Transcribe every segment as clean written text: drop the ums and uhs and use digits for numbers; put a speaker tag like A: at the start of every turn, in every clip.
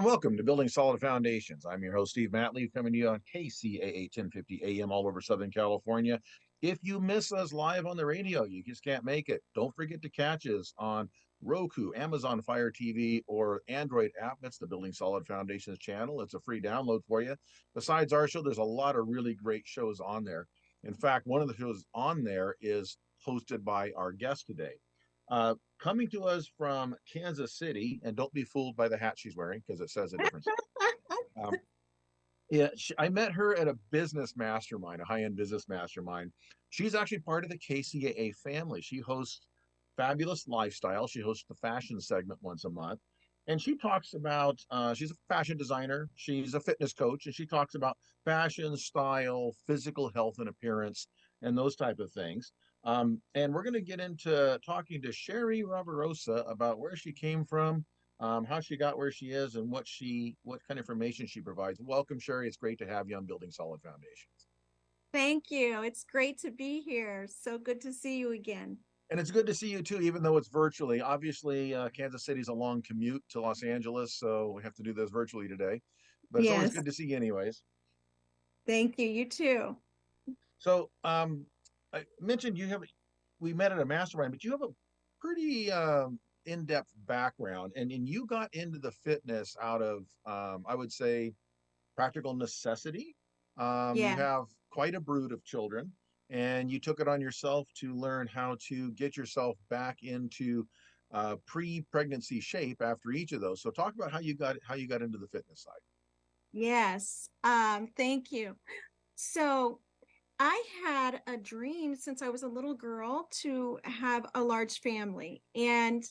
A: welcome to Building Solid Foundations. I'm your host, Steve Matley, coming to you on KCAA 1050 AM all over Southern California. If you miss us live on the radio, you just can't make it. Don't forget to catch us on Roku, Amazon Fire TV, or Android app. That's the Building Solid Foundations channel. It's a free download for you. Besides our show, there's a lot of really great shows on there. In fact, one of the shows on there is hosted by our guest today. Coming to us from Kansas City, and don't be fooled by the hat she's wearing because it says a different thing. Um, yeah, I met her at a business mastermind, a high-end business mastermind. She's actually part of the KCAA family. She hosts Fabulous Lifestyle. She hosts the fashion segment once a month. And she talks about, she's a fashion designer, she's a fitness coach, and she talks about fashion, style, physical health and appearance, and those type of things. And we're going to get into talking to Sherry Barbarossa about where she came from, how she got where she is, and what kind of information she provides. Welcome, Sherry. It's great to have you on Building Solid Foundations.
B: Thank you. It's great to be here. So good to see you again.
A: And it's good to see you too, even though it's virtually. Obviously, Kansas City's a long commute to Los Angeles, so we have to do this virtually today. But it's always
B: Yes.
A: good to see you, anyways.
B: Thank you. You too.
A: So, I mentioned we met at a mastermind, but you have a pretty in-depth background, and you got into the fitness out of, I would say, practical necessity. You
B: Yeah.
A: have quite a brood of children, and you took it on yourself to learn how to get yourself back into pre-pregnancy shape after each of those. So, talk about how you got into the fitness side.
B: Yes. Thank you. So I had a dream since I was a little girl to have a large family. And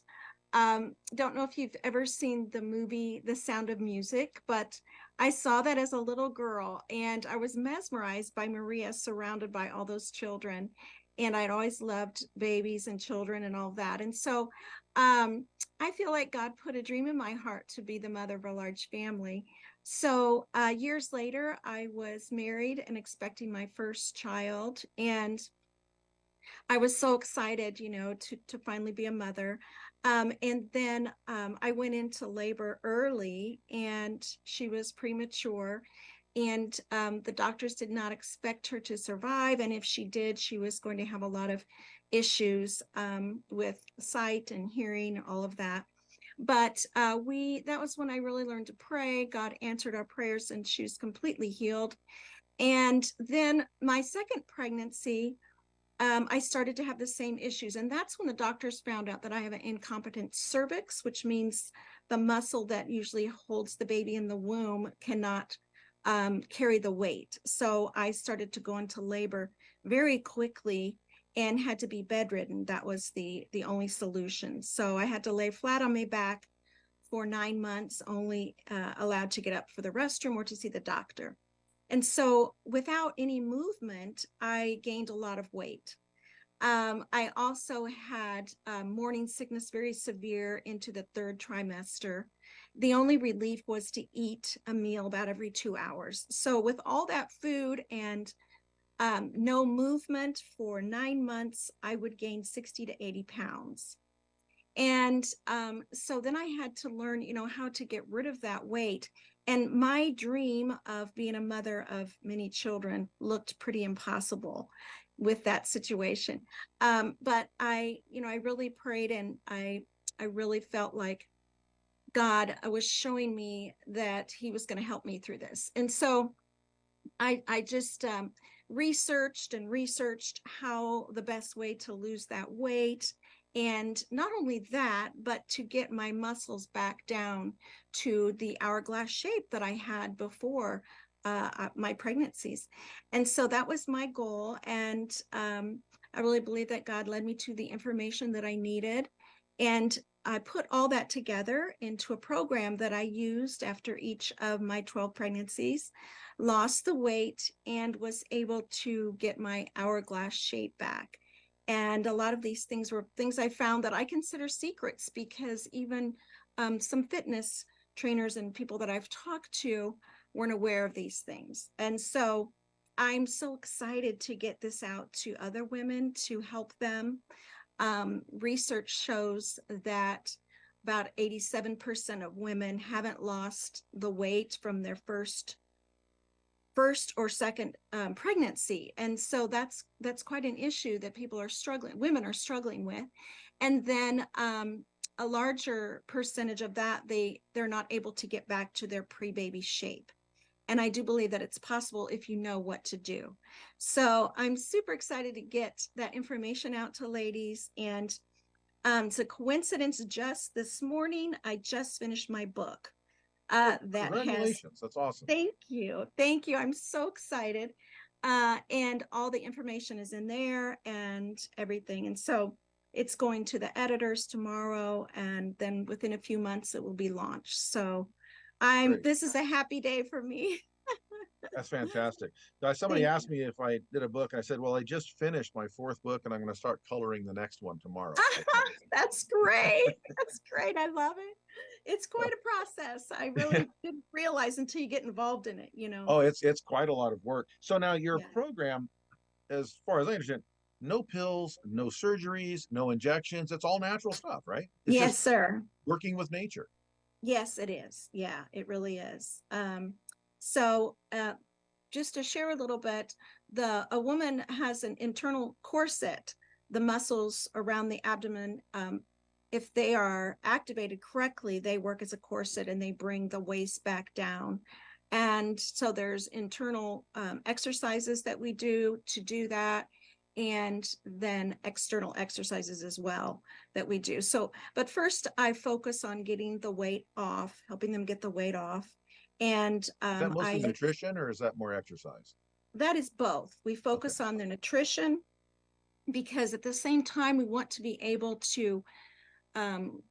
B: don't know if you've ever seen the movie The Sound of Music, but I saw that as a little girl and I was mesmerized by Maria surrounded by all those children. And I'd always loved babies and children and all that. And so I feel like God put a dream in my heart to be the mother of a large family. So years later, I was married and expecting my first child. And I was so excited, to finally be a mother. And then I went into labor early and she was premature. And the doctors did not expect her to survive. And if she did, she was going to have a lot of issues with sight and hearing, all of that. But that was when I really learned to pray. God answered our prayers and she was completely healed. And then my second pregnancy, I started to have the same issues. And that's when the doctors found out that I have an incompetent cervix, which means the muscle that usually holds the baby in the womb cannot carry the weight. So I started to go into labor very quickly and had to be bedridden. That was the only solution. So I had to lay flat on my back for 9 months, only allowed to get up for the restroom or to see the doctor. And so without any movement, I gained a lot of weight. I also had morning sickness, very severe into the third trimester. The only relief was to eat a meal about every 2 hours. So with all that food and no movement for 9 months, I would gain 60 to 80 pounds. And so then I had to learn, how to get rid of that weight. And my dream of being a mother of many children looked pretty impossible with that situation. But I really prayed and I really felt like God was showing me that He was going to help me through this. And so I just researched and researched how the best way to lose that weight. And not only that, but to get my muscles back down to the hourglass shape that I had before my pregnancies. And so that was my goal. And I really believe that God led me to the information that I needed. And I put all that together into a program that I used after each of my 12 pregnancies, lost the weight, and was able to get my hourglass shape back. And a lot of these things were things I found that I consider secrets because even some fitness trainers and people that I've talked to weren't aware of these things. And so I'm so excited to get this out to other women to help them. Research shows that about 87% of women haven't lost the weight from their first or second pregnancy. And so that's quite an issue that women are struggling with. And then a larger percentage of that, they're not able to get back to their pre-baby shape. And I do believe that it's possible if you know what to do. So I'm super excited to get that information out to ladies. And it's a coincidence, just this morning, I just finished my book.
A: Oh,
B: That has
A: congratulations. That's awesome.
B: Thank you. Thank you. I'm so excited. And all the information is in there and everything. And so it's going to the editors tomorrow. And then within a few months, it will be launched. So
A: Great.
B: this is a happy day for me.
A: That's fantastic. Somebody
B: Thank
A: asked
B: you.
A: me if I did a book. I said, well, I just finished my fourth book and I'm going to start coloring the next one tomorrow.
B: That's great. That's great. I love it. It's quite a process. I really didn't realize until you get involved in it, you know.
A: Oh, it's quite a lot of work. So now your
B: Yeah.
A: program, as far as I understand, no pills, no surgeries, no injections. It's all natural stuff, right? It's just
B: Yes, sir.
A: working with nature.
B: Yes, it is. Yeah, it really is. So just to share a little bit, a woman has an internal corset. The muscles around the abdomen, if they are activated correctly, they work as a corset and they bring the waist back down. And so there's internal exercises that we do to do that, and then external exercises as well that we do. So, but first I focus on getting the weight off, helping them get the weight off. And
A: Is that mostly nutrition or is that more exercise?
B: that is both. We
A: Okay.
B: focus on the nutrition because at the same time, we want to be able to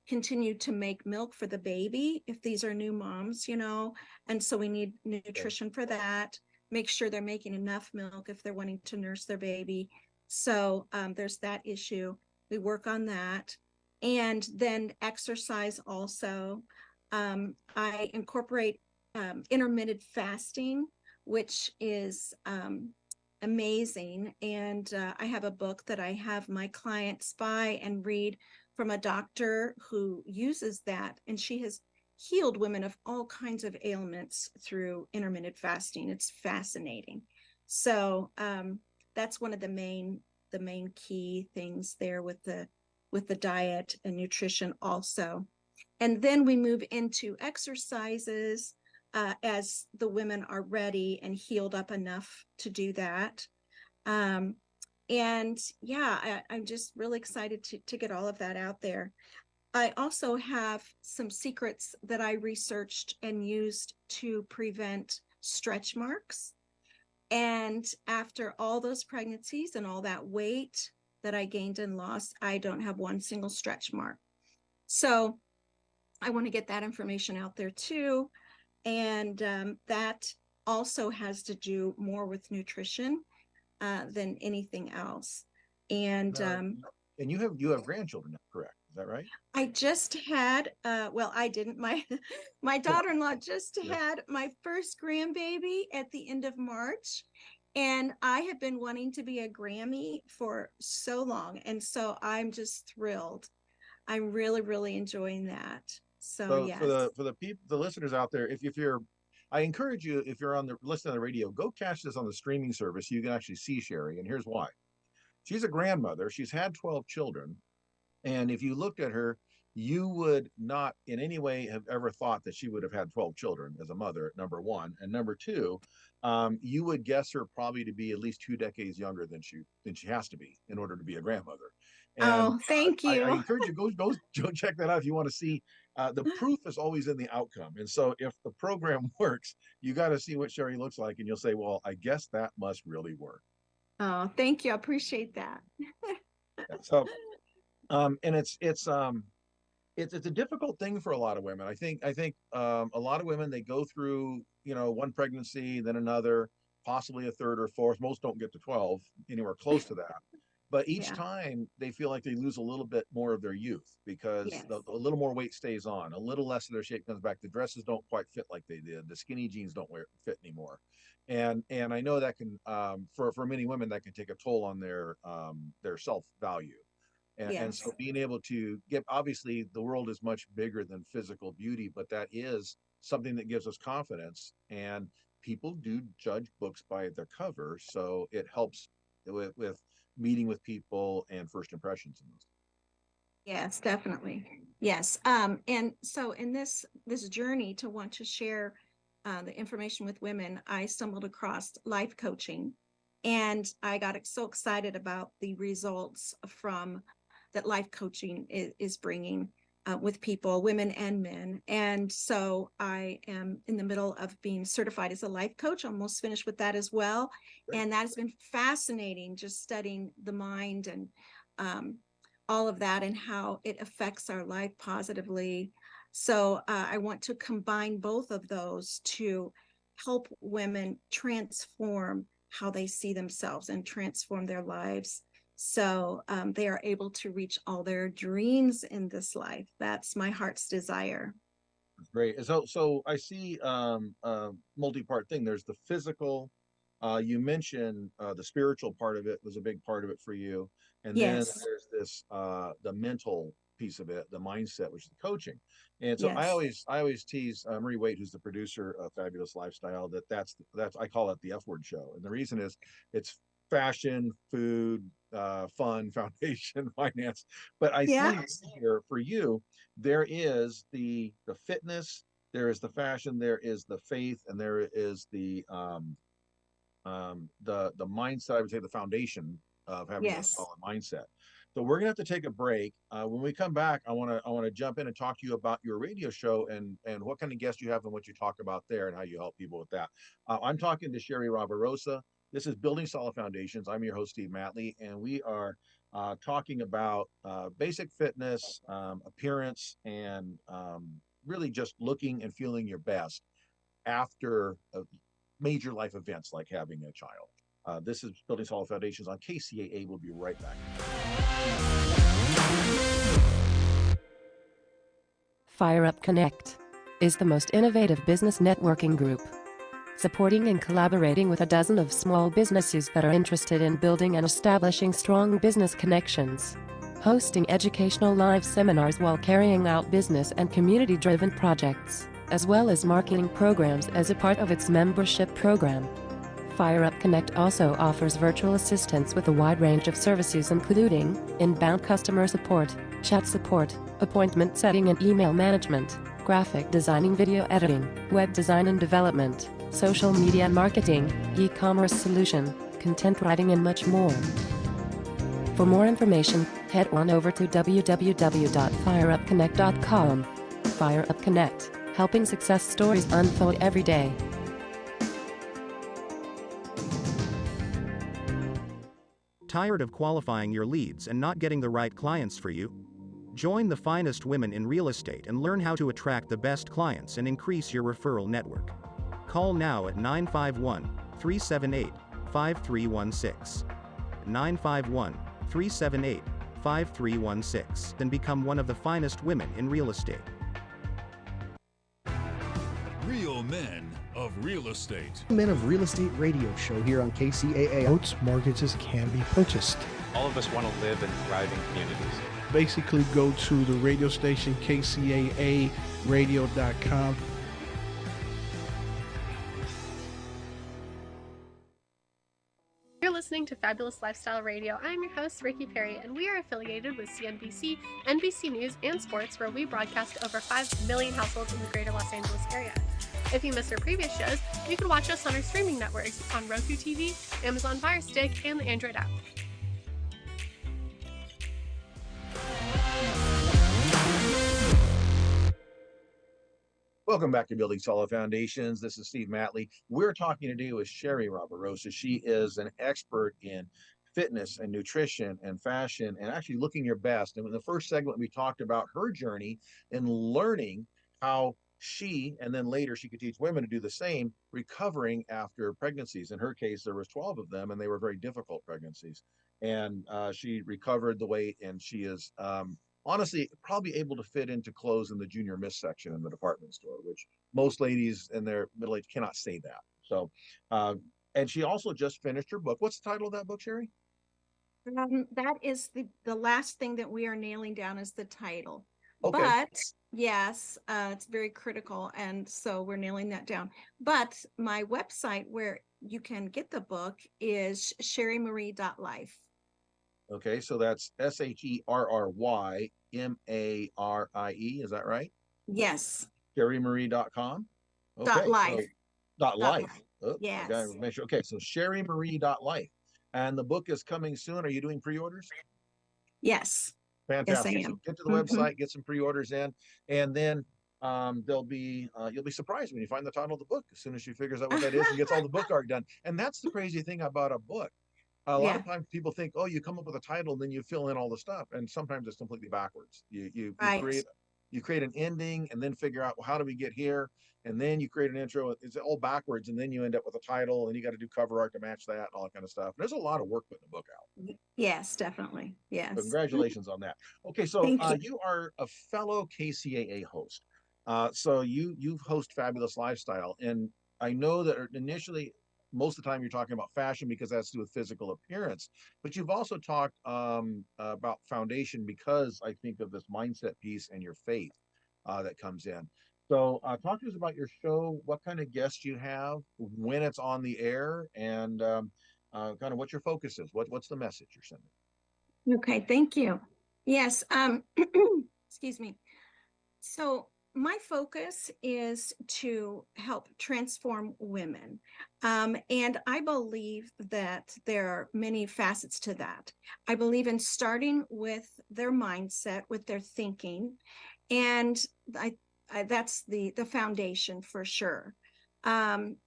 B: continue to make milk for the baby if these are new moms, you know, and so we need
A: Okay.
B: nutrition for that. Make sure they're making enough milk if they're wanting to nurse their baby. So there's that issue. We work on that. And then exercise also. I incorporate intermittent fasting, which is amazing. And I have a book that I have my clients buy and read from a doctor who uses that. And she has healed women of all kinds of ailments through intermittent fasting. It's fascinating. So that's one of the main key things there with the diet and nutrition also. And then we move into exercises as the women are ready and healed up enough to do that. Um, and yeah, I'm just really excited to get all of that out there. I also have some secrets that I researched and used to prevent stretch marks. And after all those pregnancies and all that weight that I gained and lost, I don't have one single stretch mark. So I want to get that information out there too. And that also has to do more with nutrition than anything else. And
A: Now, and you have grandchildren now, correct? Is that right?
B: I just had, well, I didn't. My daughter-in-law just
A: Yeah.
B: had my first grandbaby at the end of March, and I have been wanting to be a Grammy for so long, and so I'm just thrilled. I'm really, really enjoying that. So
A: So
B: yes.
A: for the people, the listeners out there, if you're, I encourage you, if you're on the listening on the radio, go catch this on the streaming service so you can actually see Sherry. And here's why. She's a grandmother. She's had 12 children. And if you looked at her, you would not in any way have ever thought that she would have had 12 children as a mother, number one. And number two, you would guess her probably to be at least 2 decades younger than she has to be in order to be a grandmother. And
B: Oh, thank
A: I
B: you.
A: encourage you go check that out if you want to see. The proof is always in the outcome. And so if the program works, you got to see what Sherry looks like, and you'll say, "Well, I guess that must really work."
B: Oh, thank you. I appreciate that.
A: Yeah. So, and it's a difficult thing for a lot of women. I think a lot of women, they go through one pregnancy, then another, possibly a third or fourth. Most don't get to 12 anywhere close to that. But each
B: Yeah.
A: time they feel like they lose a little bit more of their youth because
B: Yes.
A: a little more weight stays on, a little less of their shape comes back. The dresses don't quite fit like they did. The skinny jeans don't fit anymore, and I know that can for many women that can take a toll on their self value. And so
B: Yes.
A: being able to get, obviously the world is much bigger than physical beauty, but that is something that gives us confidence. And people do judge books by their cover, so it helps with meeting with people and first impressions in those.
B: Yes, definitely. Yes. And so in this journey to want to share the information with women, I stumbled across life coaching, and I got so excited about the results from that life coaching is bringing with people, women and men. And so I am in the middle of being certified as a life coach, almost finished with that as well.
A: Great.
B: And that has been fascinating, just studying the mind and um, all of that and how it affects our life positively. So I want to combine both of those to help women transform how they see themselves and transform their lives, so they are able to reach all their dreams in this life. That's my heart's desire.
A: Great. So I see multi-part thing. There's the physical. You mentioned the spiritual part of it was a big part of it for you, and then
B: Yes,
A: there's this the mental piece of it, the mindset, which is the coaching. And so I
B: yes,
A: always tease Marie Waite, who's the producer of Fabulous Lifestyle, that's I call it the F word show, and the reason is it's fashion, food, fun, foundation, finance. But I
B: yeah,
A: see here for you there is the fitness, there is the fashion, there is the faith, and there is the mindset. I would say the foundation of having a
B: yes.
A: solid mindset. So we're gonna have to take a break. When we come back, I want to jump in and talk to you about your radio show and what kind of guests you have and what you talk about there and how you help people with that. I'm talking to Sherry Barbarossa. This is Building Solid Foundations. I'm your host, Steve Matley, and we are talking about basic fitness, appearance, and really just looking and feeling your best after major life events like having a child. This is Building Solid Foundations on KCAA. We'll be right back.
C: Fire Up Connect is the most innovative business networking group, supporting and collaborating with a dozen of small businesses that are interested in building and establishing strong business connections, hosting educational live seminars while carrying out business and community-driven projects, as well as marketing programs as a part of its membership program. Fire Up Connect also offers virtual assistance with a wide range of services including inbound customer support, chat support, appointment setting and email management, graphic designing, video editing, web design and development, social media marketing, e-commerce solution, content writing and much more. For more information, head on over to www.fireupconnect.com. Fire Up Connect, helping success stories unfold every day.
D: Tired of qualifying your leads and not getting the right clients for you? Join the finest women in real estate and learn how to attract the best clients and increase your referral network. Call now at 951 378 5316. 951 378 5316. Then become one of the finest women in real estate.
E: Real Men of Real Estate.
F: Men of Real Estate radio show here on KCAA.
G: Boats, mortgages can be purchased.
H: All of us want to live in thriving communities.
G: Basically, go to the radio station kcaaradio.com.
I: You're listening to Fabulous Lifestyle Radio. I'm your host, Ricky Perry, and we are affiliated with CNBC, NBC News, and Sports, where we broadcast to over 5 million households in the greater Los Angeles area. If you missed our previous shows, you can watch us on our streaming networks on Roku TV, Amazon Fire Stick, and the Android app.
A: Welcome back to Building Solid Foundations. This is Steve Matley. We're talking today with Sherry Barbarossa. She is an expert in fitness and nutrition and fashion and actually looking your best. And in the first segment, we talked about her journey in learning how she, and then later she could teach women to do the same, recovering after pregnancies. In her case, there was 12 of them, and they were very difficult pregnancies. And she recovered the weight, and she is honestly probably able to fit into clothes in the junior miss section in the department store, which most ladies in their middle age cannot say that. So, and she also just finished her book. What's the title of that book, Sherry?
B: That is the last thing that we are nailing down is the title.
A: Okay.
B: But yes, it's very critical, and so we're nailing that down. But my website where you can get the book is sherrymarie.life.
A: Okay, so that's SherryMarie. Is that right?
B: Yes,
A: SherryMarie.com.
B: dot
A: Okay,
B: life.
A: so dot
B: Dot
A: life.
B: life.
A: Oh, I gotta
B: Yes.
A: make sure. Okay, so SherryMarie.life. And the book is coming soon. Are you doing pre-orders?
B: Yes. Yes, I
A: Fantastic. So
B: am.
A: get to the
B: Mm-hmm.
A: website, get some pre-orders in, and then there'll be you'll be surprised when you find the title of the book as soon as she figures out what that is and gets all the book art done. And that's the crazy thing about a book. A lot
B: Yeah.
A: of times people think, oh, you come up with a title, and then you fill in all the stuff, and sometimes it's completely backwards.
B: Right.
A: You create an ending, and then figure out, well, how do we get here, and then you create an intro. It's all backwards, and then you end up with a title, and you got to do cover art to match that and all that kind of stuff. There's a lot of work putting a book out.
B: Yes, definitely.
A: So
B: Yes.
A: congratulations on that. Okay, so
B: Thank you.
A: you are a fellow KCAA host. So you've host Fabulous Lifestyle, and I know that initially most of the time you're talking about fashion because that's to do with physical appearance, but you've also talked about foundation because I think of this mindset piece and your faith that comes in. So talk to us about your show, what kind of guests you have, when it's on the air, and kind of what your focus is. What's the message you're sending?
B: Okay, thank you. Yes, excuse me. So my focus is to help transform women. And I believe that there are many facets to that. I believe in starting with their mindset, with their thinking, and that's the foundation for sure. And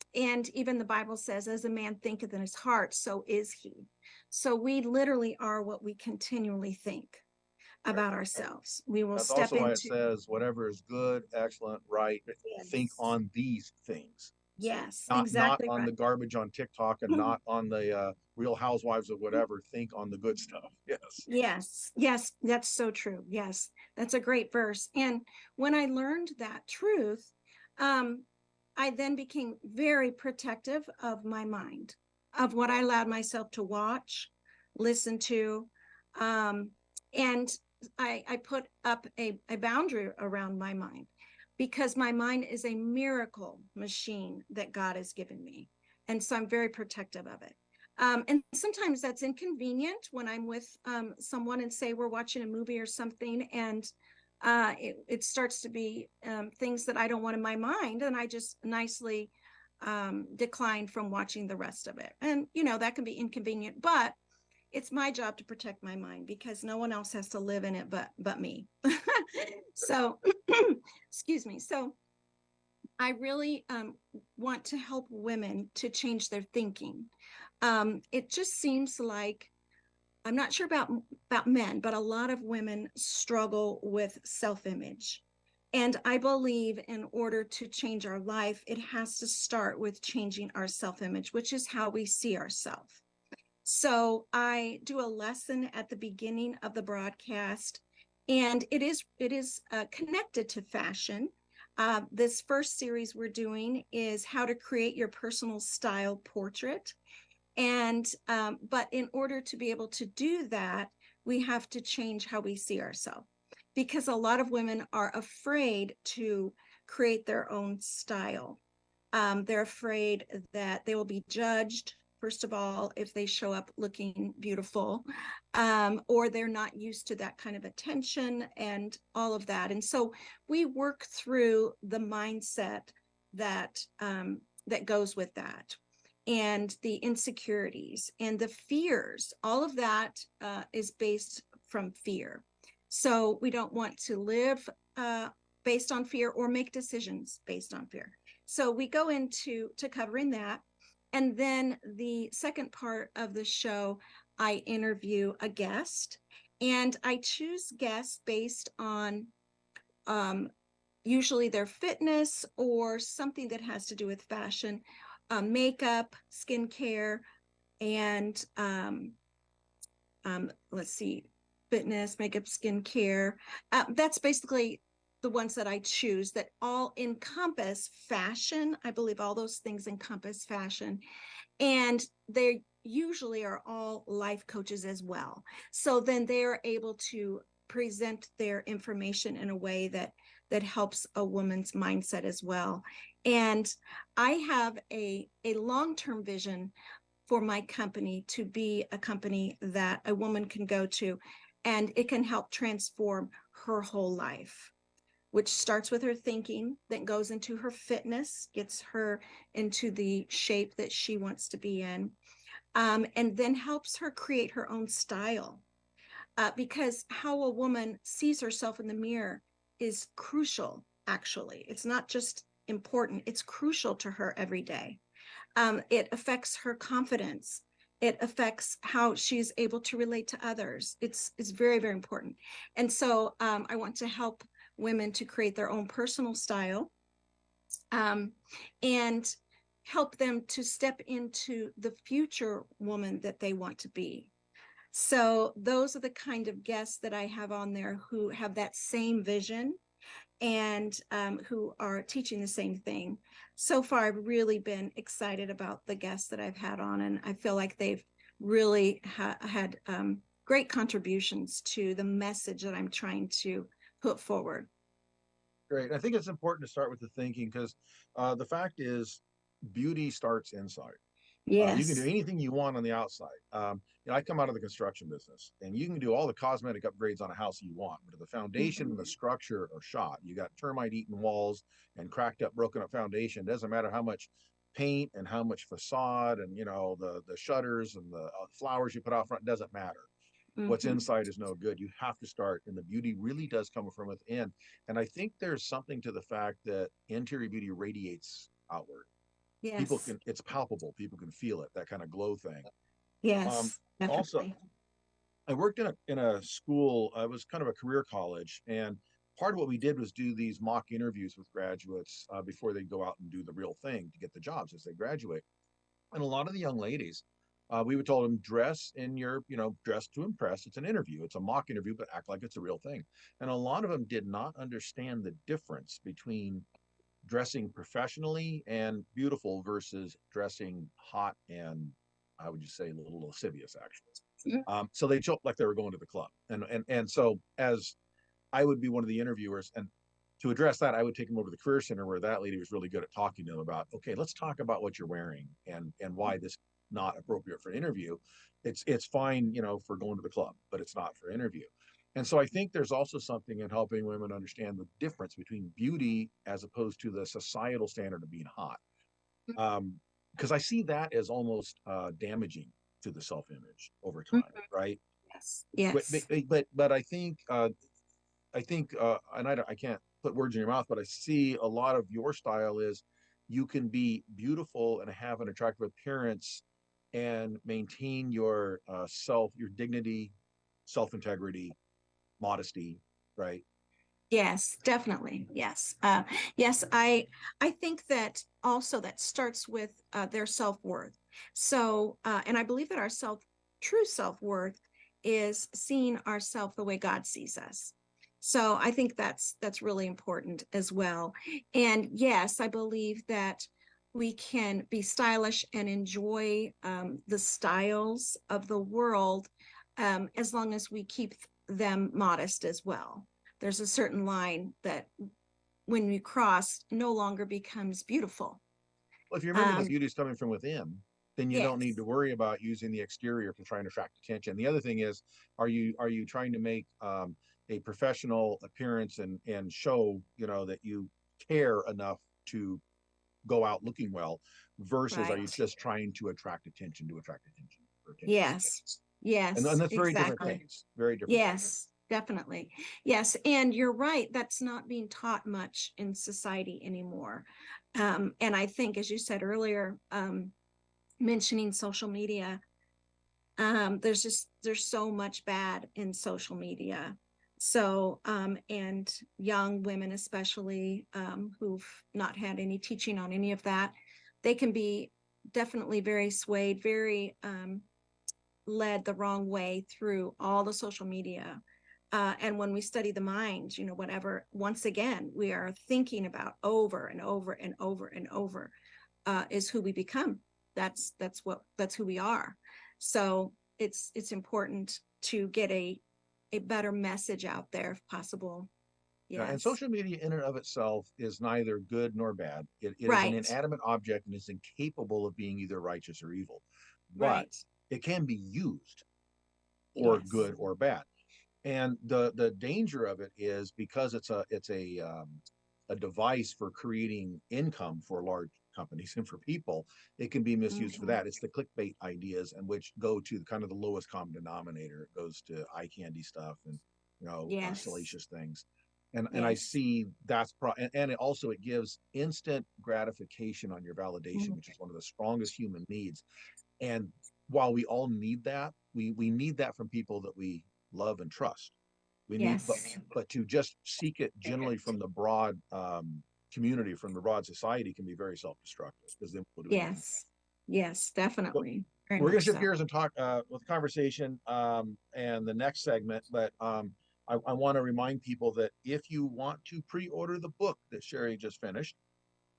B: even the Bible says, as a man thinketh in his heart, so is he. So we literally are what we continually think about ourselves. We will
A: That's
B: step
A: also why it
B: into,
A: says whatever is good, excellent, right, think
B: yes,
A: on these things.
B: yes,
A: Not
B: exactly
A: on
B: right.
A: the garbage on TikTok and not on the Real Housewives of whatever. Think on the good stuff. Yes.
B: Yes, yes, that's so true. Yes, that's a great verse. And when I learned that truth, um, I then became very protective of my mind, of what I allowed myself to watch, listen to, um, and I put up a boundary around my mind because my mind is a miracle machine that God has given me. And so I'm very protective of it. And sometimes that's inconvenient when I'm with someone and say we're watching a movie or something, and it starts to be things that I don't want in my mind, and I just nicely decline from watching the rest of it. And, that can be inconvenient, but it's my job to protect my mind because no one else has to live in it but me. So, excuse me. So I really want to help women to change their thinking. It just seems like I'm not sure about men, but a lot of women struggle with self-image. And I believe in order to change our life, it has to start with changing our self-image, which is how we see ourselves. So I do a lesson at the beginning of the broadcast, and it is connected to fashion. This first series we're doing is how to create your personal style portrait. And but in order to be able to do that, we have to change how we see ourselves because a lot of women are afraid to create their own style. They're afraid that they will be judged, first of all, if they show up looking beautiful, or they're not used to that kind of attention and all of that. And so we work through the mindset that that goes with that, and the insecurities and the fears. All of that is based from fear. So we don't want to live based on fear or make decisions based on fear. So we go into covering that. And then the second part of the show, I interview a guest, and I choose guests based on usually their fitness or something that has to do with fashion, makeup, skincare, and let's see, fitness, makeup, skincare. That's basically the ones that I choose that all encompass fashion. I believe all those things encompass fashion. And they usually are all life coaches as well. So then they are able to present their information in a way that helps a woman's mindset as well. And I have a long-term vision for my company to be a company that a woman can go to, and it can help transform her whole life, which starts with her thinking, then goes into her fitness, gets her into the shape that she wants to be in, and then helps her create her own style. Because how a woman sees herself in the mirror is crucial, actually. It's not just important, it's crucial to her every day. It affects her confidence. It affects how she's able to relate to others. It's very, very important. And so I want to help women to create their own personal style, and help them to step into the future woman that they want to be. So those are the kind of guests that I have on there who have that same vision, and who are teaching the same thing. So far, I've really been excited about the guests that I've had on, and I feel like they've really had great contributions to the message that I'm trying to put forward.
A: Great. I think it's important to start with the thinking, because the fact is, beauty starts inside. You can do
B: Yes.
A: anything you want on the outside. I come out of the construction business, and you can do all the cosmetic upgrades on a house you want, but if the foundation and the structure are shot, you got termite-eaten walls and cracked up, broken up foundation. It doesn't matter how much paint and how much facade and the shutters and the flowers you put out front, doesn't matter. What's inside is no good. You have to start, and the beauty really does come from within. And I think there's something to the fact that interior beauty radiates outward. People
B: Yes.
A: can, it's palpable. People can feel it, that kind of glow thing.
B: Yes.
A: Also,
B: Definitely.
A: I worked in a school. It was kind of a career college, and part of what we did was do these mock interviews with graduates before they go out and do the real thing to get the jobs as they graduate. And a lot of the young ladies, we would tell them, dress in your, dress to impress. It's an interview. It's a mock interview, but act like it's a real thing. And a lot of them did not understand the difference between dressing professionally and beautiful versus dressing hot and, I would just say, a little lascivious, actually. So they felt like they were going to the club, and so as I would be one of the interviewers, and to address that, I would take them over to the career center, where that lady was really good at talking to them about, okay, let's talk about what you're wearing and why this not appropriate for interview. It's fine, for going to the club, but it's not for interview. And so I think there's also something in helping women understand the difference between beauty as opposed to the societal standard of being hot. Because I see that as almost damaging to the self-image over time, right?
B: Yes.
A: But
B: Yes.
A: but I think and I can't put words in your mouth, but I see a lot of your style is, you can be beautiful and have an attractive appearance and maintain your your dignity, self-integrity, modesty, right?
B: Yes, definitely. Yes. Yes, I think that also that starts with their self-worth. So, and I believe that our true self-worth is seeing ourselves the way God sees us. So I think that's really important as well. And yes, I believe that we can be stylish and enjoy the styles of the world, as long as we keep them modest as well. There's a certain line that when we cross no longer becomes beautiful.
A: Well, if you remember, the beauty is coming from within, then you don't need
B: Yes.
A: to worry about using the exterior to try and attract attention. The other thing is, are you trying to make a professional appearance and show, that you care enough to go out looking well, versus are you
B: Right.
A: just trying to attract attention for attention?
B: Yes.
A: And
B: Yes,
A: that's very different
B: exactly.
A: things. Very different things.
B: Yes, definitely. Yes, and you're right. That's not being taught much in society anymore. And I think, as you said earlier, mentioning social media, there's so much bad in social media. So, and young women especially, who've not had any teaching on any of that, they can be definitely very swayed, very led the wrong way through all the social media. And when we study the mind, whatever, once again, we are thinking about over and over and over and over, is who we become. That's who we are. So it's important to get a better message out there if possible.
A: Yeah, and
B: Yes.
A: social media in and of itself is neither good nor bad. It is an
B: Right.
A: inanimate object and is incapable of being either righteous or evil, but
B: Right.
A: it can be used for
B: Yes.
A: good or bad. And the danger of it is because it's a device for creating income for large companies and for people, it can be misused for
B: Mhm.
A: that. It's the clickbait ideas, and which go to kind of the lowest common denominator. It goes to eye candy stuff and
B: Yes.
A: salacious things. And I
B: Yes.
A: see and it also it gives instant gratification on your validation, which is one of the strongest human needs. And while we all need that, we need that from people that we love and trust. We need,
B: Yes.
A: but to just seek it generally from the broad community, from the broad society, can be very self-destructive because then we'll do anything.
B: Yes. Yes,
A: But
B: definitely. Very
A: we're going
B: much
A: to shift
B: so.
A: gears and talk with the conversation and the next segment. But I want to remind people that if you want to pre-order the book that Sherry just finished,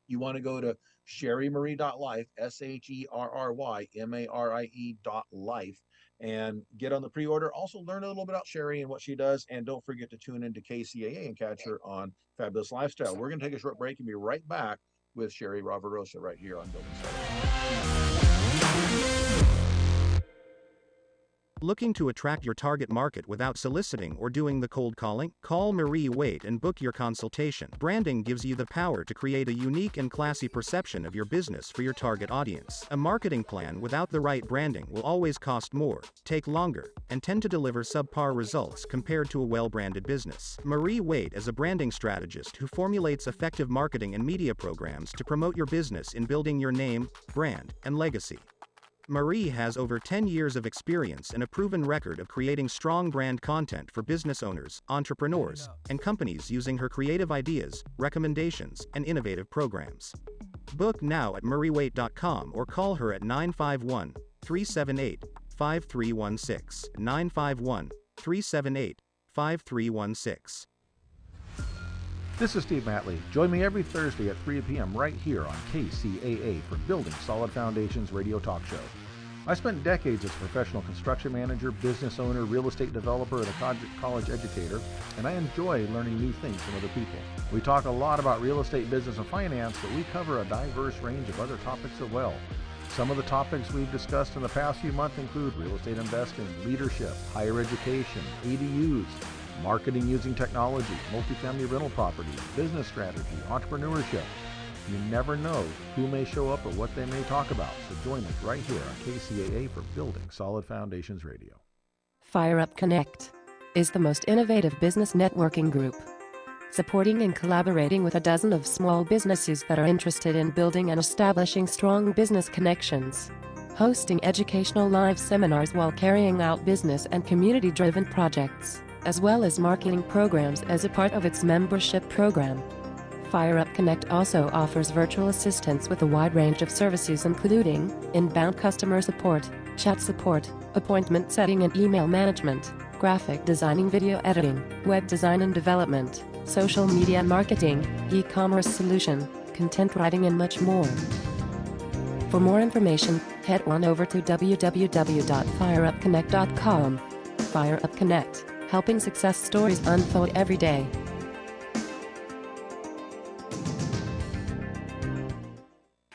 A: you want to go to sherrymarie.life, SHERRYMARIE.life, and get on the pre-order. Also learn a little bit about Sherry and what she does. And don't forget to tune into KCAA and catch her on Fabulous Lifestyle. We're going to take a short break and be right back with Sherry Ravarosa right here on Building Solid.
D: Looking to attract your target market without soliciting or doing the cold calling? Call Marie Waite and book your consultation. Branding gives you the power to create a unique and classy perception of your business for your target audience. A marketing plan without the right branding will always cost more, take longer, and tend to deliver subpar results compared to a well-branded business. Marie Waite is a branding strategist who formulates effective marketing and media programs to promote your business in building your name, brand, and legacy. Marie has over 10 years of experience and a proven record of creating strong brand content for business owners, entrepreneurs, and companies using her creative ideas, recommendations, and innovative programs. Book now at mariewaite.com or call her at 951-378-5316, 951-378-5316.
J: This is Steve Matley. Join me every Thursday at 3 p.m. right here on KCAA for Building Solid Foundations radio talk show. I spent decades as a professional construction manager, business owner, real estate developer, and a college educator, and I enjoy learning new things from other people. We talk a lot about real estate, business, and finance, but we cover a diverse range of other topics as well. Some of the topics we've discussed in the past few months include real estate investing, leadership, higher education, ADUs, marketing using technology, multifamily rental property, business strategy, entrepreneurship. You never know who may show up or what they may talk about, so join us right here on KCAA for Building Solid Foundations Radio.
C: Fire Up Connect is the most innovative business networking group, supporting and collaborating with a dozen of small businesses that are interested in building and establishing strong business connections, hosting educational live seminars while carrying out business and community-driven projects, as well as marketing programs as a part of its membership program. Fire Up Connect also offers virtual assistance with a wide range of services including inbound customer support, chat support, appointment setting and email management, graphic designing, video editing, web design and development, social media marketing, e-commerce solution, content writing and much more. For more information, head on over to www.fireupconnect.com. Fire Up Connect, helping success stories unfold every day.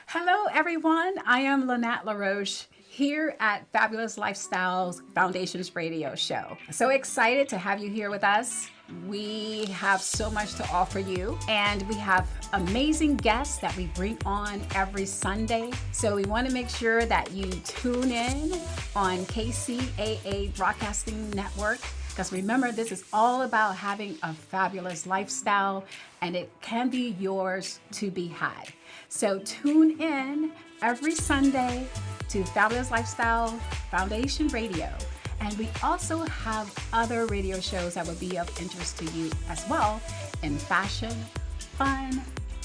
K: Hello everyone, I am Lynette LaRoche here at Fabulous Lifestyles Foundations Radio Show. So excited to have you here with us. We have so much to offer you, and we have amazing guests that we bring on every Sunday. So we want to make sure that you tune in on KCAA Broadcasting Network, because remember, this is all about having a fabulous lifestyle, and it can be yours to be had. So tune in every Sunday to Fabulous Lifestyle Foundation Radio. And we also have other radio shows that would be of interest to you as well in fashion, fun,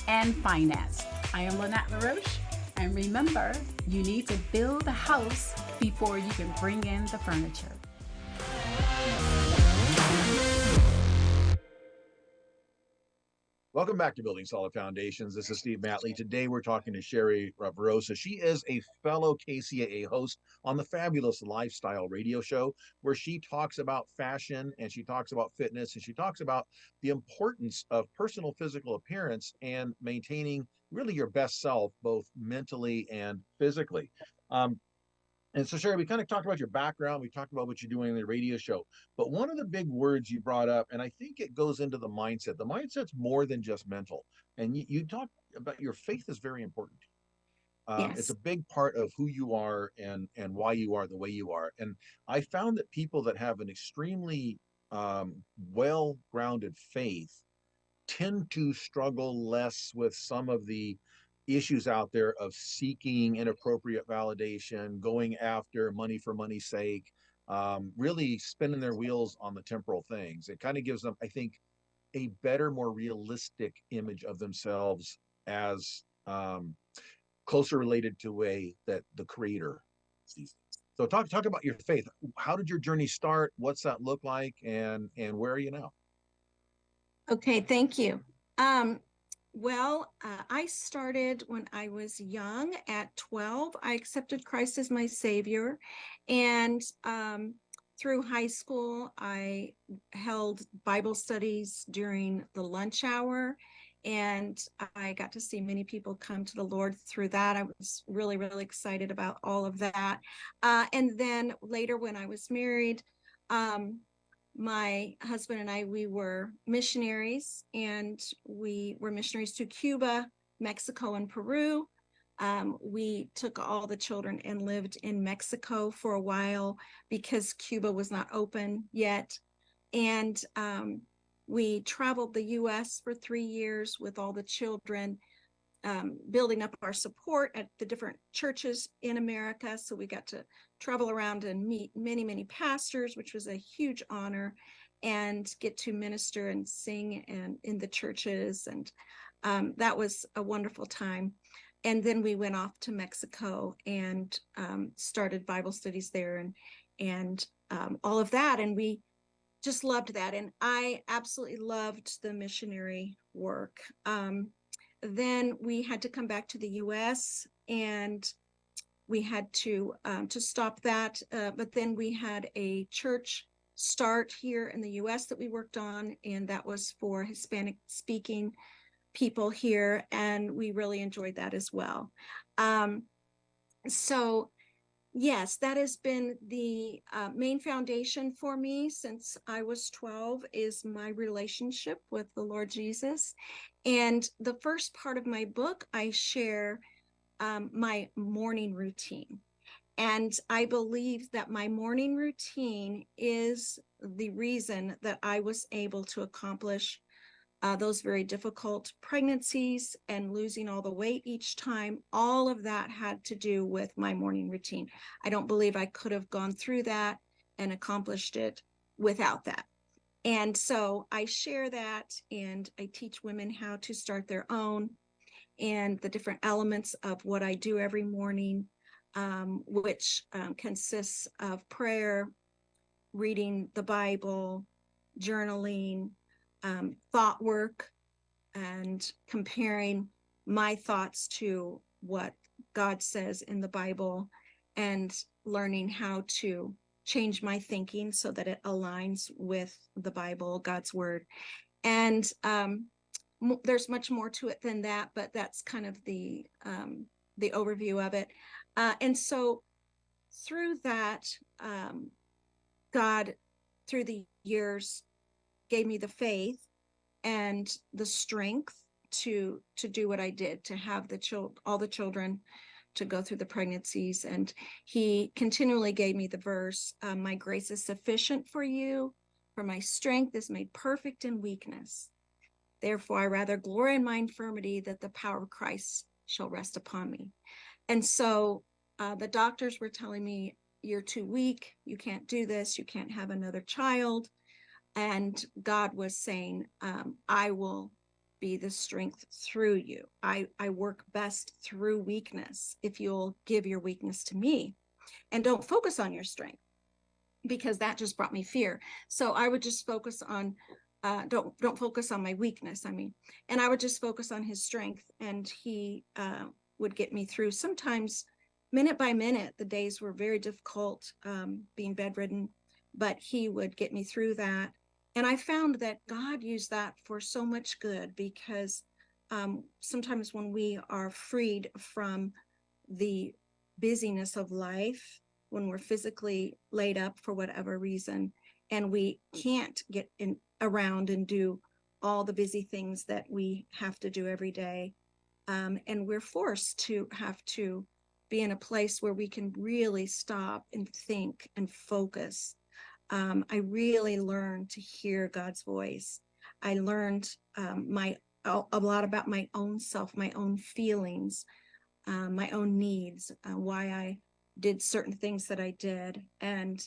K: and finance. I am Lynette LaRoche, and remember, you need to build a house before you can bring in the furniture.
A: Welcome back to Building Solid Foundations. This is Steve Matley. Today we're talking to Sherry Rosa. She is a fellow KCAA host on the Fabulous Lifestyle radio show, where she talks about fashion and she talks about fitness and she talks about the importance of personal physical appearance and maintaining really your best self, both mentally and physically. And so, Sherry, we kind of talked about your background. We talked about what you're doing in the radio show. But one of the big words you brought up, and I think it goes into the mindset. The mindset's more than just mental. And you talked about your faith is very important. It's
B: Yes.
A: a big part of who you are and why you are the way you are. And I found that people that have an extremely well-grounded faith tend to struggle less with some of the issues out there of seeking inappropriate validation, going after money for money's sake, really spinning their wheels on the temporal things. It kind of gives them, I think, a better, more realistic image of themselves as closer related to a that the creator sees. So talk about your faith. How did your journey start? What's that look like? And where are you now?
B: Okay, thank you. I started when I was young at 12. I accepted Christ as my Savior. And through high school, I held Bible studies during the lunch hour. And I got to see many people come to the Lord through that. I was really, really excited about all of that. And then later, when I was married, my husband and I, we were missionaries, and we were missionaries to Cuba, Mexico, and Peru. We took all the children and lived in Mexico for a while because Cuba was not open yet. And we traveled the US for 3 years with all the children, building up our support at the different churches in America. So we got to travel around and meet many, many pastors, which was a huge honor, and get to minister and sing and in the churches. And that was a wonderful time. And then we went off to Mexico and started Bible studies there and all of that. And we just loved that. And I absolutely loved the missionary work. Then we had to come back to the US, and we had to stop that. But then we had a church start here in the US that we worked on, and that was for Hispanic speaking people here. And we really enjoyed that as well. So yes, that has been the main foundation for me since I was 12, is my relationship with the Lord Jesus. And the first part of my book, I share my morning routine. And I believe that my morning routine is the reason that I was able to accomplish those very difficult pregnancies and losing all the weight each time. All of that had to do with my morning routine. I don't believe I could have gone through that and accomplished it without that. And so I share that, and I teach women how to start their own, and the different elements of what I do every morning, which consists of prayer, reading the Bible, journaling, thought work, and comparing my thoughts to what God says in the Bible, and learning how to change my thinking so that it aligns with the Bible, God's word. And there's much more to it than that, but that's kind of the overview of it. And so through that, God, through the years, gave me the faith and the strength to do what I did, to have all the children, to go through the pregnancies. And he continually gave me the verse, my grace is sufficient for you, for my strength is made perfect in weakness. Therefore, I rather glory in my infirmity, that the power of Christ shall rest upon me. And so the doctors were telling me, you're too weak, you can't do this, you can't have another child. And God was saying, I will be the strength through you. I work best through weakness if you'll give your weakness to me and don't focus on your strength, because that just brought me fear. So I would just focus on don't focus on my weakness. I mean, and I would just focus on his strength, and he would get me through. Sometimes, minute by minute, the days were very difficult, being bedridden, but he would get me through that. And I found that God used that for so much good, because sometimes when we are freed from the busyness of life, when we're physically laid up for whatever reason, and we can't get in around and do all the busy things that we have to do every day, and we're forced to have to be in a place where we can really stop and think and focus. I really learned to hear God's voice. I learned a lot about my own self, my own feelings, my own needs, why I did certain things that I did. And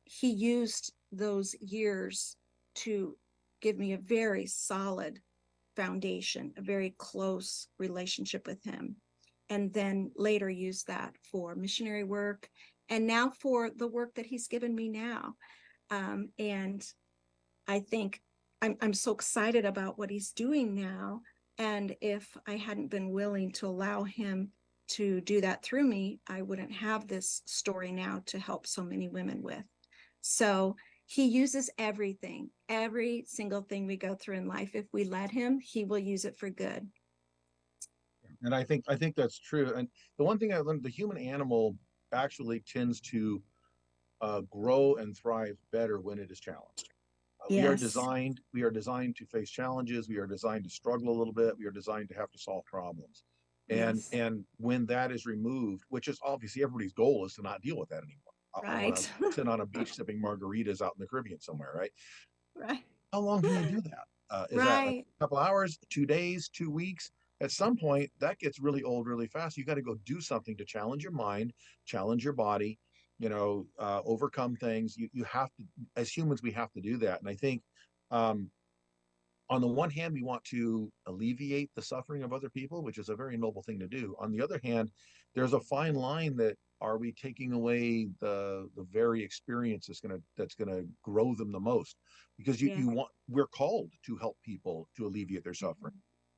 B: he used those years to give me a very solid foundation, a very close relationship with him. And then later used that for missionary work, and now for the work that he's given me now. And I think I'm so excited about what he's doing now. And if I hadn't been willing to allow him to do that through me, I wouldn't have this story now to help so many women with. So he uses everything, every single thing we go through in life. If we let him, he will use it for good.
A: And I think that's true. And the one thing I learned, the human animal actually tends to grow and thrive better when it is challenged.
B: Yes.
A: We are designed to face challenges. We are designed to struggle a little bit. We are designed to have to solve problems.
B: Yes.
A: And when that is removed, which is obviously everybody's goal, is to not deal with that anymore. I want
B: Right.
A: to sit on a beach sipping margaritas out in the Caribbean somewhere, right?
B: Right.
A: How long can you do that? Is that a
B: Right.
A: couple hours, 2 days, 2 weeks? At some point, that gets really old really fast. You got to go do something to challenge your mind, challenge your body, overcome things. You have to, as humans, we have to do that. And I think, um, on the one hand, we want to alleviate the suffering of other people, which is a very noble thing to do. On the other hand, there's a fine line that, are we taking away the very experience that's gonna grow them the most? Because
B: Yeah.
A: we're called to help people to alleviate their suffering.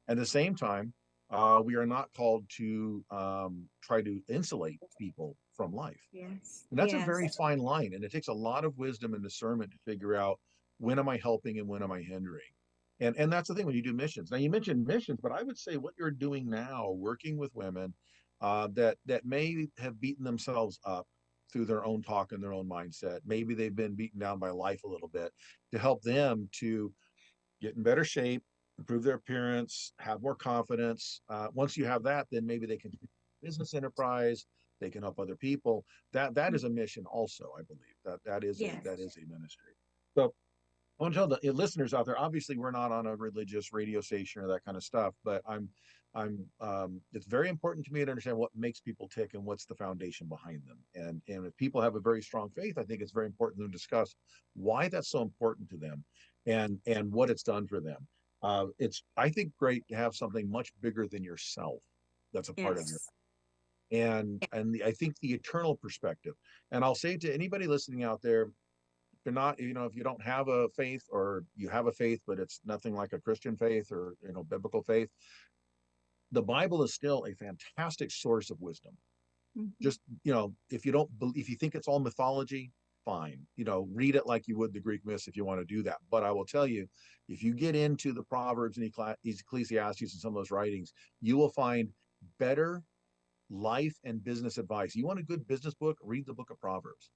A: At the same time, we are not called to try to insulate people from life.
B: Yes.
A: And that's a
B: Yes.
A: very fine line, and it takes a lot of wisdom and discernment to figure out, when am I helping and when am I hindering. And that's the thing when you do missions. Now, you mentioned missions, but I would say what you're doing now, working with women that may have beaten themselves up through their own talk and their own mindset. Maybe they've been beaten down by life a little bit, to help them to get in better shape, improve their appearance, have more confidence. Once you have that, then maybe they can do business enterprise. They can help other people. That is a mission, also. I believe that
B: Yes.
A: is a ministry. So I want to tell the listeners out there. Obviously, we're not on a religious radio station or that kind of stuff, but it's very important to me to understand what makes people tick and what's the foundation behind them. And if people have a very strong faith, I think it's very important to discuss why that's so important to them, and what it's done for them. It's, I think, great to have something much bigger than yourself that's a part of your,
B: Yes.
A: I think the eternal perspective. And I'll say to anybody listening out there, if you're not, if you don't have a faith, or you have a faith but it's nothing like a Christian faith, or biblical faith, the Bible is still a fantastic source of wisdom.
B: Mhm.
A: Just, if you don't believe, if you think it's all mythology, fine, read it like you would the Greek myths if you want to do that. But I will tell you, if you get into the Proverbs and Ecclesiastes and some of those writings, you will find better life and business advice. You want a good business book? Read the book of Proverbs.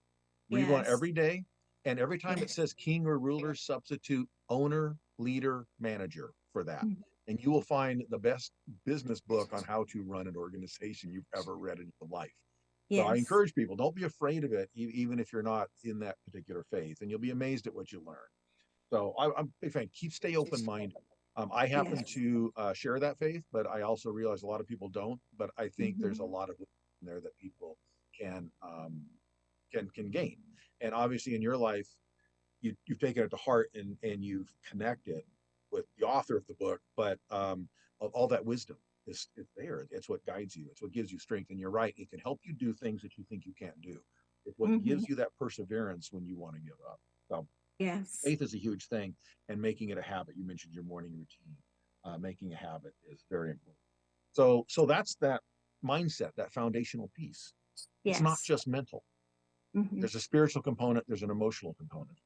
A: Read one
B: Yes.
A: every day. And every time it
B: Yes.
A: says king or ruler, substitute owner, leader, manager for that.
B: Mhm.
A: And you will find the best business book on how to run an organization you've ever read in your life. So I
B: Yes.
A: encourage people, don't be afraid of it, even if you're not in that particular faith, and you'll be amazed at what you learn. So I'm a big fan. Stay open minded. I happen
B: Yes.
A: to share that faith, but I also realize a lot of people don't. But I think there's a
B: Mhm.
A: lot of wisdom there that people can can gain. And obviously, in your life, you've taken it to heart, and you've connected with the author of the book. But all that wisdom is there. It's what guides you. It's what gives you strength. And you're right. It can help you do things that you think you can't do. It's what
B: Mhm.
A: gives you that perseverance when you want to give up. So
B: Yes.
A: Faith is a huge thing, and making it a habit. You mentioned your morning routine. Making a habit is very important. So that's that mindset, that foundational piece. It's not
B: Yes.
A: just mental.
B: Mm-hmm.
A: There's a spiritual component, there's an emotional component.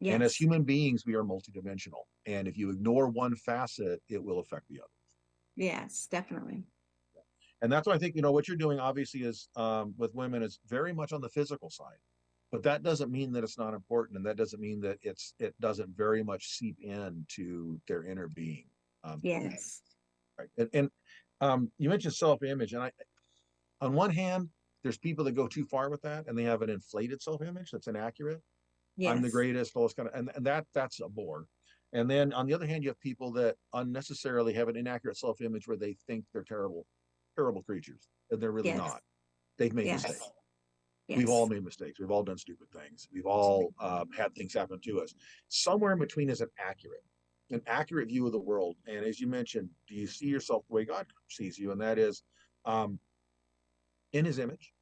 A: And as
B: Yes.
A: human beings, we are multidimensional. And if you ignore one facet, it will affect the others.
B: Yes, definitely.
A: And that's why I think, what you're doing obviously is with women is very much on the physical side. But that doesn't mean that it's not important. And that doesn't mean that it doesn't very much seep into their inner being.
B: Yes.
A: Right. And you mentioned self-image. And on one hand, there's people that go too far with that and they have an inflated self-image that's inaccurate. I'm the
B: Yes.
A: greatest, all this kind of, and that's a bore. And then on the other hand, you have people that unnecessarily have an inaccurate self-image where they think they're terrible, terrible creatures, and they're really
B: Yes.
A: not. They've made
B: Yes.
A: mistakes.
B: Yes.
A: We've all made mistakes. We've all done stupid things. We've all had things happen to us. Somewhere in between is an accurate view of the world. And as you mentioned, do you see yourself the way God sees you? And that is in his image,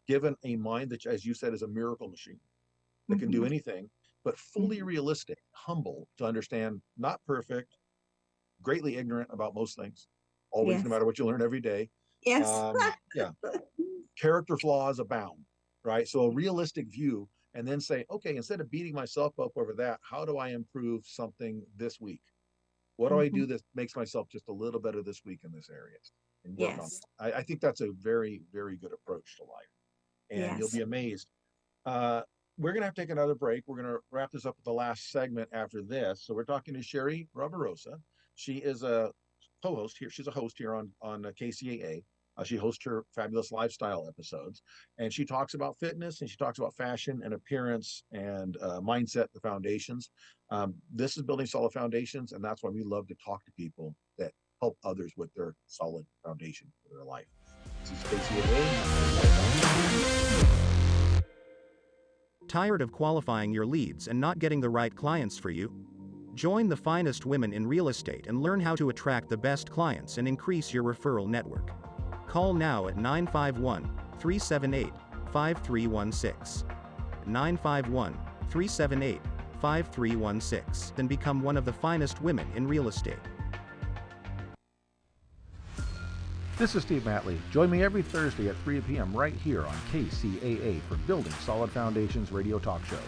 A: given a mind that, as you said, is a miracle machine that can do anything, but fully realistic, humble to understand, not perfect, greatly ignorant about most things, always,
B: Yes.
A: no matter what you learn every day.
B: Yes.
A: Yeah. Character flaws abound, right? So a realistic view, and then say, okay, instead of beating myself up over that, how do I improve something this week? What do I do that makes myself just a little better this week in this area? And work on it. I think that's a very, very good approach to life. And you'll
B: Yes.
A: be amazed. We're going to have to take another break. We're going to wrap this up with the last segment after this. So we're talking to Sherry Barbarossa. She is a co-host here. She's a host here on KCAA. She hosts her fabulous lifestyle episodes, and she talks about fitness and she talks about fashion and appearance and mindset, the foundations. This is building solid foundations, and that's why we love to talk to people that help others with their solid foundation for their life. This is KCAA.
D: Tired of qualifying your leads and not getting the right clients for you? Join the finest women in real estate and learn how to attract the best clients and increase your referral network. Call now at 951-378-5316. 951-378-5316 and become one of the finest women in real estate.
J: This is Steve Matley. Join me every Thursday at 3 p.m. right here on KCAA for Building Solid Foundations radio talk show.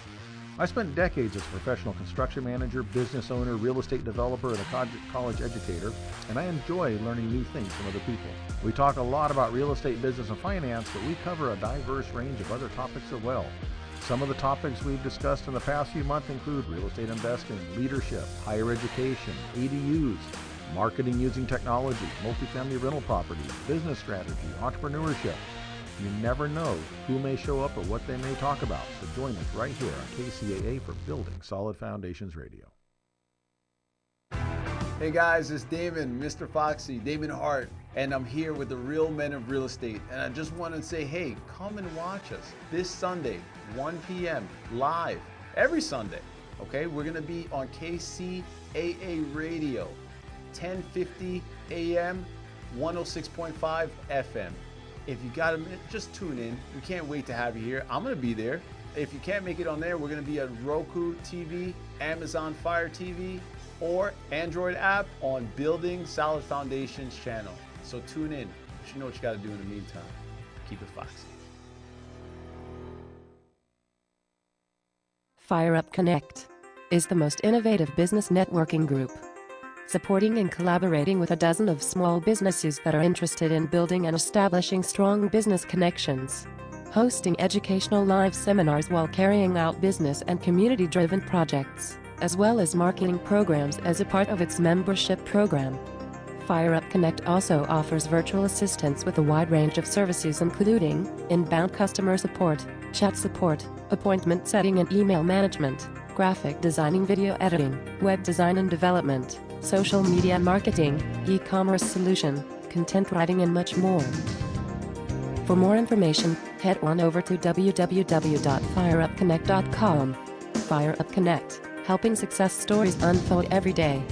J: I spent decades as a professional construction manager, business owner, real estate developer, and a college educator, and I enjoy learning new things from other people. We talk a lot about real estate, business, and finance, but we cover a diverse range of other topics as well. Some of the topics we've discussed in the past few months include real estate investing, leadership, higher education, ADUs, marketing using technology, multifamily rental properties, business strategy, entrepreneurship. You never know who may show up or what they may talk about, so join us right here on KCAA for Building Solid Foundations Radio.
L: Hey guys, it's Damon, Mr. Foxy, Damon Hart, and I'm here with the Real Men of Real Estate. And I just want to say, hey, come and watch us this Sunday, 1 p.m. live, every Sunday. Okay, we're going to be on KCAA Radio, 1050 AM, 106.5 FM. If you got a minute, just tune in. We can't wait to have you here. I'm going to be there. If you can't make it on there, we're going to be at Roku TV, Amazon Fire TV, or Android app on Building Solid Foundations channel. So tune in. You know what you got to do in the meantime. Keep it foxy.
C: Fire Up Connect is the most innovative business networking group, supporting and collaborating with a dozen of small businesses that are interested in building and establishing strong business connections, hosting educational live seminars while carrying out business and community-driven projects, as well as marketing programs as a part of its membership program. Fire Up Connect also offers virtual assistance with a wide range of services including inbound customer support, chat support, appointment setting and email management, graphic designing, video editing, web design and development, social media marketing, e-commerce solution, content writing and much more. For more information, head on over to www.fireupconnect.com. Fire Up Connect, helping success stories unfold every day.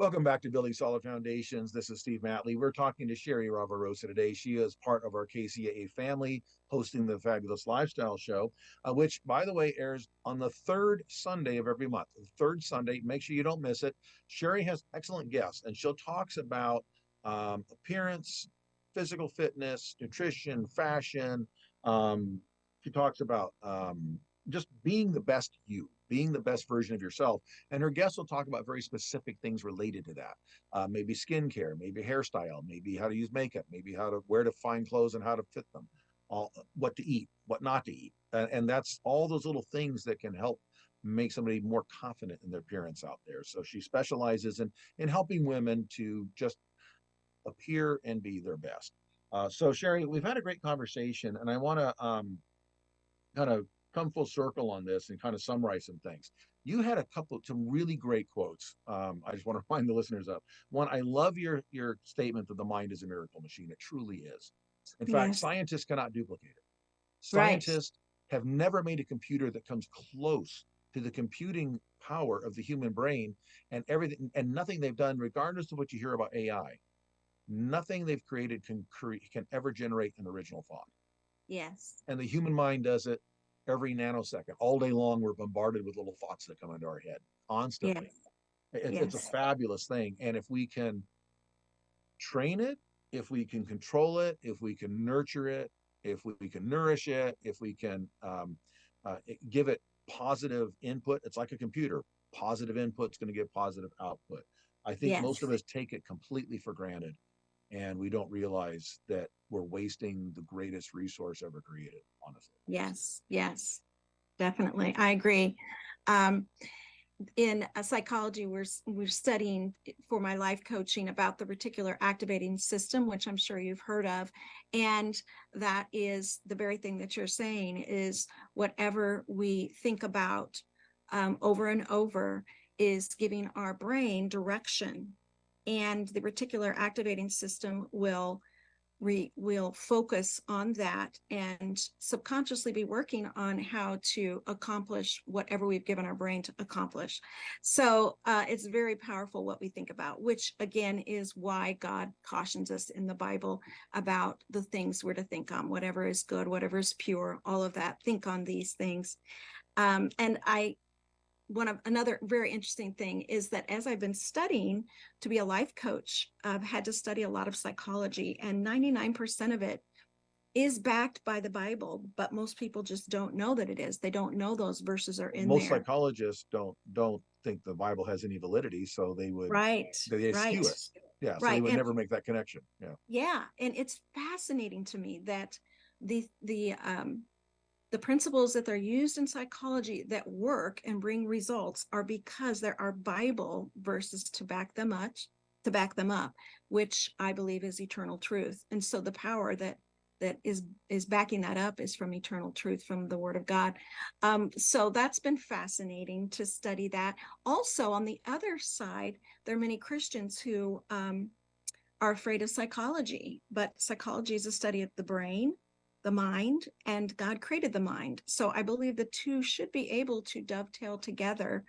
A: Welcome back to Building Solid Foundations. This is Steve Matley. We're talking to Sherry Ravarosa today. She is part of our KCAA family, hosting the Fabulous Lifestyle Show, which, by the way, airs on the third Sunday of every month. The third Sunday, make sure you don't miss it. Sherry has excellent guests, and she'll talks about appearance, physical fitness, nutrition, fashion. She talks about just being the best you, being the best version of yourself. And her guests will talk about very specific things related to that. Maybe skincare, maybe hairstyle, maybe how to use makeup, maybe where to find clothes and how to fit them, what to eat, what not to eat. And that's all those little things that can help make somebody more confident in their appearance out there. So she specializes in helping women to just appear and be their best. So Sherry, we've had a great conversation, and I want to kind of come full circle on this and kind of summarize some things. You had some really great quotes. I just want to remind the listeners of one. I love your statement that the mind is a miracle machine. It truly is. In fact, scientists cannot duplicate it. Scientists have never made a computer that comes close to the computing power of the human brain, and everything and nothing they've done, regardless of what you hear about AI, nothing they've created can ever generate an original thought.
B: Yes.
A: And the human mind does it every nanosecond. All day long, we're bombarded with little thoughts that come into our head constantly. It's a fabulous thing. And if we can train it, if we can control it, if we can nurture it, if we can nourish it, if we can give it positive input, it's like a computer. Positive input is going to give positive output. I think most of us take it completely for granted, and we don't realize that we're wasting the greatest resource ever created, honestly.
B: Yes, definitely. I agree. In psychology, we're studying for my life coaching about the reticular activating system, which I'm sure you've heard of. And that is the very thing that you're saying, is whatever we think about over and over is giving our brain direction. And the reticular activating system will focus on that and subconsciously be working on how to accomplish whatever we've given our brain to accomplish. So it's very powerful what we think about, which again is why God cautions us in the Bible about the things we're to think on, whatever is good, whatever is pure, all of that. Think on these things. Another very interesting thing is that as I've been studying to be a life coach, I've had to study a lot of psychology, and 99% of it is backed by the Bible, but most people just don't know that it is. They don't know those verses are in
A: most
B: there.
A: Psychologists don't think the Bible has any validity, so they would they skew it. Yeah, so they would never make that connection.
B: Yeah, and it's fascinating to me that the principles that they're used in psychology that work and bring results are because there are Bible verses to back them up, which I believe is eternal truth. And so the power that is backing that up is from eternal truth, from the Word of God. So that's been fascinating to study that. Also, on the other side, there are many Christians who are afraid of psychology, but psychology is a study of the brain, the mind, and God created the mind. So I believe the two should be able to dovetail together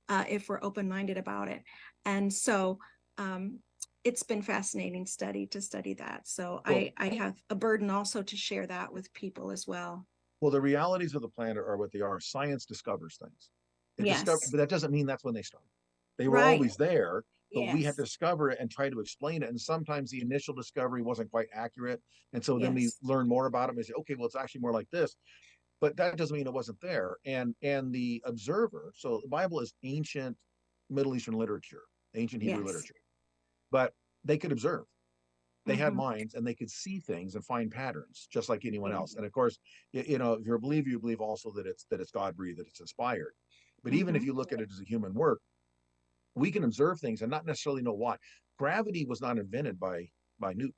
B: if we're open-minded about it. And so it's been fascinating to study that. So I have a burden also to share that with people as well.
A: Well, the realities of the planet are what they are. Science discovers things. But that doesn't mean that's when they started. They were always there, but we had to discover it and try to explain it. And sometimes the initial discovery wasn't quite accurate. And so then we learn more about it and say, okay, well, it's actually more like this. But that doesn't mean it wasn't there. And the observer, so the Bible is ancient Middle Eastern literature, ancient Hebrew literature. But they could observe. They had minds, and they could see things and find patterns just like anyone else. And of course, if you're a believer, you believe also that it's God-breathed, that it's inspired. But even if you look at it as a human work, we can observe things and not necessarily know why. Gravity was not invented by Newton.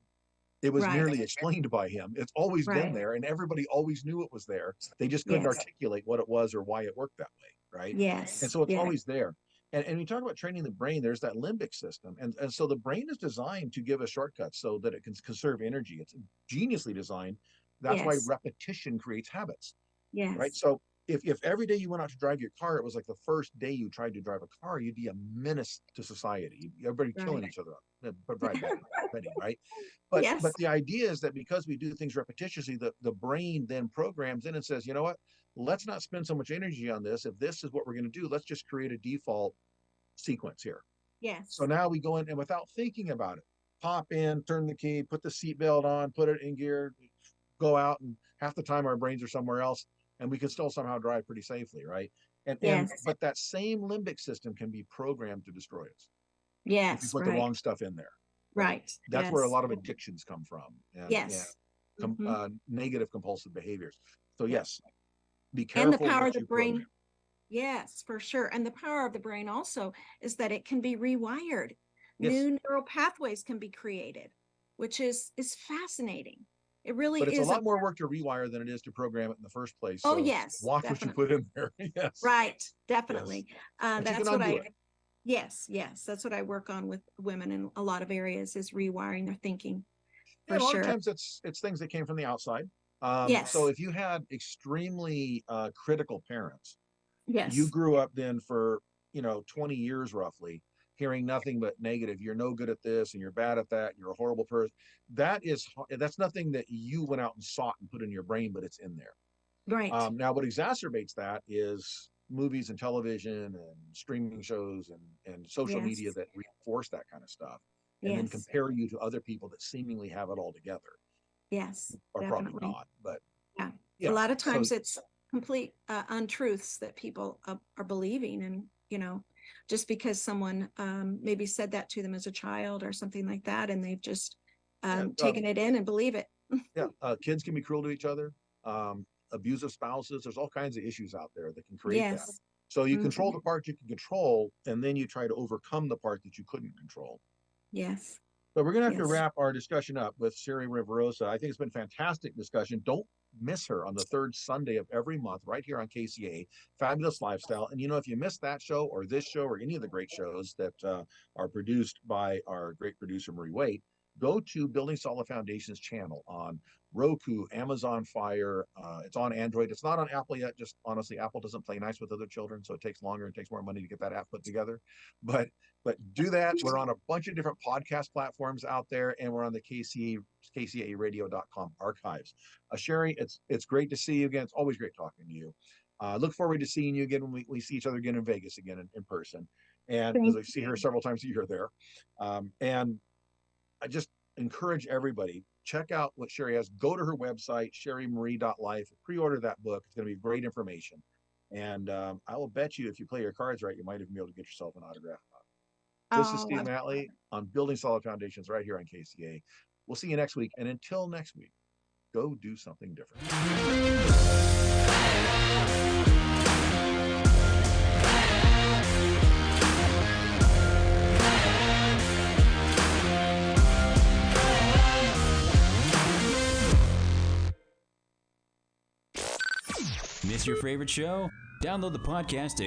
A: It was merely explained by him. It's always been there, and everybody always knew it was there. They just couldn't articulate what it was or why it worked that way, right? And so it's always there. And you talk about training the brain, there's that limbic system. And so the brain is designed to give us shortcuts so that it can conserve energy. It's geniusly designed. That's why repetition creates habits. Right. So if every day you went out to drive your car, it was like the first day you tried to drive a car, you'd be a menace to society. Everybody killing
B: Right.
A: each other, right, Betty, right? But
B: Yes.
A: the idea is that because we do things repetitiously, the brain then programs in and says, you know what? Let's not spend so much energy on this. If this is what we're going to do, let's just create a default sequence here.
B: Yes.
A: So now we go in and without thinking about it, pop in, turn the key, put the seatbelt on, put it in gear, go out, and half the time our brains are somewhere else, and we can still somehow drive pretty safely, right? And but that same limbic system can be programmed to destroy us.
B: Yes,
A: if you put the wrong stuff in there.
B: Right.
A: That's where a lot of addictions come from. And negative compulsive behaviors. So yes, be careful.
B: And the power of the brain.
A: Program.
B: Yes, for sure. And the power of the brain also is that it can be rewired.
A: Yes.
B: New neural pathways can be created, which is fascinating. It really is.
A: But it's a lot more work to rewire than it is to program it in the first place.
B: Oh,
A: so
B: yes.
A: Watch
B: definitely.
A: what you put in there. Yes.
B: Right. Definitely.
A: Yes.
B: That's what yes. That's what I work on with women in a lot of areas is rewiring their thinking.
A: Yeah, a lot of times it's things that came from the outside.
B: Yes.
A: So if you had extremely critical parents,
B: yes,
A: you grew up then for 20 years roughly, hearing nothing but negative. You're no good at this, and you're bad at that. You're a horrible person. That's nothing that you went out and sought and put in your brain, but it's in there.
B: Right.
A: Now, what exacerbates that is movies and television and streaming shows and social media that reinforce that kind of stuff, and then compare you to other people that seemingly have it all together.
B: Yes,
A: or
B: definitely.
A: Probably not, but
B: a lot of times it's complete untruths that people are believing, and just because someone maybe said that to them as a child or something like that, and they've just taken it in and believe it.
A: Kids can be cruel to each other. Abusive spouses. There's all kinds of issues out there that can create that. So you control the part you can control, and then you try to overcome the part that you couldn't control.
B: Yes.
A: But we're going to have to wrap our discussion up with Sherry Riverosa. I think it's been a fantastic discussion. Don't miss her on the third Sunday of every month right here on KCAA, Fabulous Lifestyle. And if you missed that show or this show or any of the great shows that are produced by our great producer, Marie Waite, go to Building Solid Foundations channel on Roku, Amazon Fire. It's on Android. It's not on Apple yet. Just honestly, Apple doesn't play nice with other children, so it takes longer and takes more money to get that app put together. But do that. We're on a bunch of different podcast platforms out there, and we're on the KCAAradio.com archives. Sherry, it's great to see you again. It's always great talking to you. Look forward to seeing you again when we see each other again in Vegas again in person. And as I see her several times a year there. And I just encourage everybody, check out what Sherry has. Go to her website, sherrymarie.life. Pre-order that book. It's going to be great information. And I will bet you if you play your cards right, you might even be able to get yourself an autograph. This is Steve Matley on Building Solid Foundations right here on KCAA. We'll see you next week. And until next week, go do something different.
M: Miss your favorite show? Download the podcast at